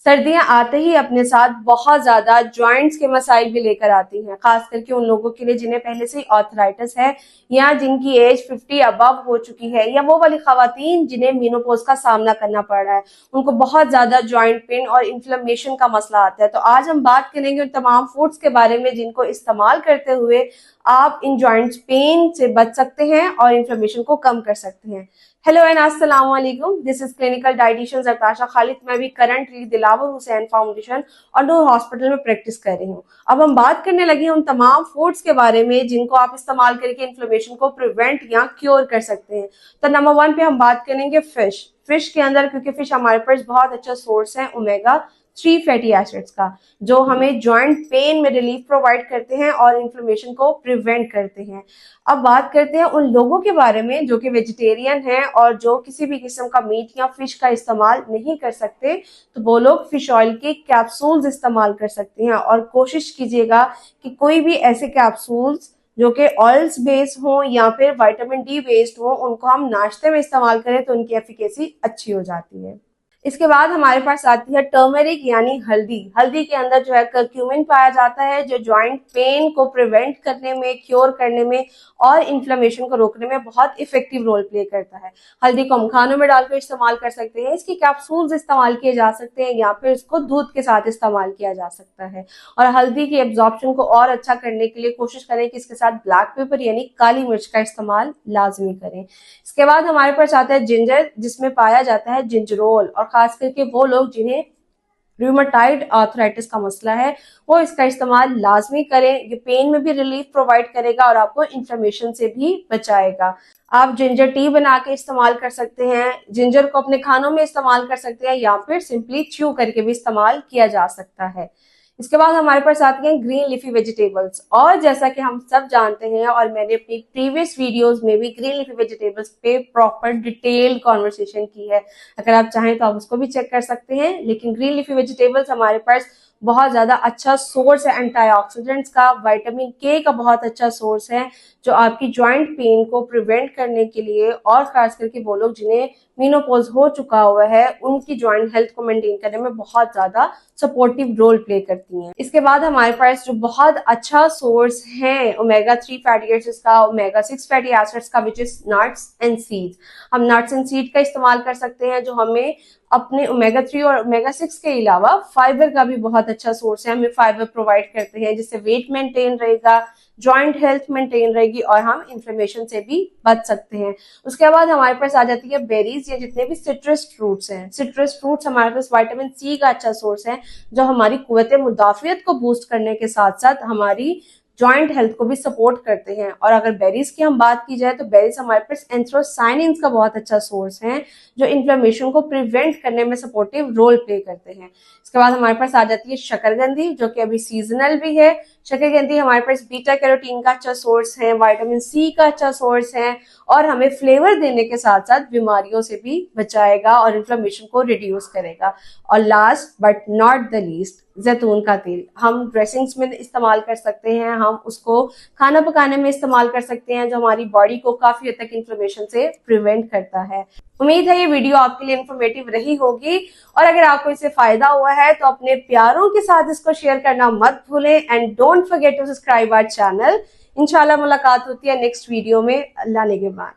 सर्दियां आते ही अपने साथ बहुत ज्यादा जॉइंट्स के मसाइल भी लेकर आती हैं, खास करके उन लोगों के लिए जिन्हें पहले से ही आर्थराइटिस है या जिनकी एज 50 अबव हो चुकी है, या वो वाली खवातीन जिन्हें मेनोपॉज का सामना करना पड़ रहा है। उनको बहुत ज्यादा जॉइंट पेन और इन्फ्लेमेशन का मसला आता है। तो आज हम बात करेंगे उन तमाम फूड्स के बारे में जिनको इस्तेमाल करते हुए आप इन जॉइंट्स पेन से बच सकते हैं और इन्फ्लेमेशन को कम कर सकते हैं। हेलो एंड अस्सलाम वालेकुम, this is clinical dietitian Zartasha Khalid. मैं भी करंटली दिलावर हुसैन फाउंडेशन और नूर हॉस्पिटल में प्रैक्टिस कर रही हूँ। अब हम बात करने लगे हैं उन तमाम फूड्स के बारे में जिनको आप इस्तेमाल करके इन्फ्लेमेशन को प्रिवेंट या क्योर कर सकते हैं। तो नंबर 1 पे हम बात करेंगे फिश के अंदर, क्योंकि फिश हमारे पास बहुत अच्छा सोर्स है ओमेगा 3 फैटी एसिड्स का, जो हमें जॉइंट पेन में रिलीफ प्रोवाइड करते हैं और इन्फ्लेमेशन को प्रिवेंट करते हैं। अब बात करते हैं उन लोगों के बारे में जो कि वेजिटेरियन हैं और जो किसी भी किस्म का मीट या फिश का इस्तेमाल नहीं कर सकते। तो वो लोग फिश ऑयल के कैप्सूल्स इस्तेमाल कर सकते हैं, और कोशिश कीजिएगा कि कोई भी ऐसे कैप्सूल्स जो कि ऑयल्स बेस्ड हो या फिर विटामिन डी बेस्ड हो, उनको हम नाश्ते में इस्तेमाल करें तो उनकी एफिकेसी अच्छी हो जाती है। इसके बाद हमारे पास आती है टर्मरिक यानी हल्दी। हल्दी के अंदर जो है कर्क्यूमिन पाया जाता है, जो जॉइंट पेन को प्रिवेंट करने में, क्योर करने में और इन्फ्लेमेशन को रोकने में बहुत इफेक्टिव रोल प्ले करता है। हल्दी को हम खानों में डालकर इस्तेमाल कर सकते हैं, इसकी कैप्सूल्स इस्तेमाल किए जा सकते हैं या फिर इसको दूध के साथ इस्तेमाल किया जा सकता है। और हल्दी की एब्जॉर्प्शन को और अच्छा करने के लिए कोशिश करें कि इसके साथ ब्लैक पेपर यानी काली मिर्च का इस्तेमाल लाजमी करें। इसके बाद हमारे पास आता है जिंजर, जिसमें पाया जाता है जिंजरोल, और खास करके वो लोग जिन्हें रूमेटाइड आर्थराइटिस का मसला है वो इसका इस्तेमाल लाजमी करें। ये पेन में भी रिलीफ प्रोवाइड करेगा और आपको इन्फ्लेमेशन से भी बचाएगा। आप जिंजर टी बना के इस्तेमाल कर सकते हैं, जिंजर को अपने खानों में इस्तेमाल कर सकते हैं या फिर सिंपली च्यू करके भी इस्तेमाल किया जा सकता है। इसके बाद हमारे पास आती हैं ग्रीन लीफी वेजिटेबल्स, और जैसा कि हम सब जानते हैं और मैंने अपनी प्रीवियस वीडियोस में भी ग्रीन लीफी वेजिटेबल्स पे प्रॉपर डिटेल्ड कॉन्वर्सेशन की है। अगर आप चाहें तो आप उसको भी चेक कर सकते हैं। लेकिन ग्रीन लीफी वेजिटेबल्स हमारे पास बहुत ज्यादा अच्छा सोर्स है एंटीऑक्सीडेंट्स का, विटामिन के का बहुत अच्छा सोर्स है, जो आपकी जॉइंट पेन को प्रिवेंट करने के लिए और खास करके वो लोग जिन्हें मेनोपॉज हो चुका हुआ है उनकी जॉइंट हेल्थ को मेंटेन करने में बहुत ज्यादा सपोर्टिव रोल प्ले करती हैं। इसके बाद हमारे पास जो बहुत अच्छा सोर्स है ओमेगा 3 फैटी एसिड्स का, ओमेगा 6 फैटी एसिड्स का, which is nuts and seeds. हम नट्स एंड सीड का इस्तेमाल कर सकते हैं, जो हमें अपने ओमेगा 3 और ओमेगा 6 के अलावा फाइबर का भी बहुत अच्छा सोर्स है, हमें फाइबर प्रोवाइड करते हैं जिससे वेट मेंटेन रहेगा, जॉइंट हेल्थ मेंटेन रहेगी और हम इन्फ्लेमेशन से भी बच सकते हैं। उसके बाद हमारे पास आ जाती है बेरीज या जितने भी सिट्रस फ्रूट्स हैं। सिट्रस फ्रूट्स हमारे पास विटामिन सी का अच्छा सोर्स है, जो हमारी कुव्वत मुदाफियत को बूस्ट करने के साथ साथ हमारी जॉइंट हेल्थ को भी सपोर्ट करते हैं। और अगर बेरीज की हम बात की जाए तो बेरीज हमारे पास एंथ्रोसाइनिन्स का बहुत अच्छा सोर्स है, जो इन्फ्लेमेशन को प्रिवेंट करने में सपोर्टिव रोल प्ले करते हैं। इसके बाद हमारे पास आ जाती है शकरकंदी, जो कि अभी सीजनल भी है। शकरकंदी हमारे पास बीटा कैरोटीन का अच्छा सोर्स है, विटामिन सी का अच्छा सोर्स है और हमें फ्लेवर देने के साथ साथ बीमारियों से भी बचाएगा और इन्फ्लेमेशन को रिड्यूस करेगा। और last but not the least, जैतून का तेल हम ड्रेसिंग्स में इस्तेमाल कर सकते हैं, हम उसको खाना पकाने में इस्तेमाल कर सकते हैं, जो हमारी बॉडी को काफी हद तक इन्फ्लेमेशन से प्रिवेंट करता है। उम्मीद है ये वीडियो आपके लिए इन्फॉर्मेटिव रही होगी, और अगर आपको इससे फायदा हुआ है तो अपने प्यारों के साथ इसको शेयर करना मत भूलें and don't forget to subscribe our channel. इंशाल्लाह मुलाकात होती है नेक्स्ट वीडियो में। अल्लाह निगहबान।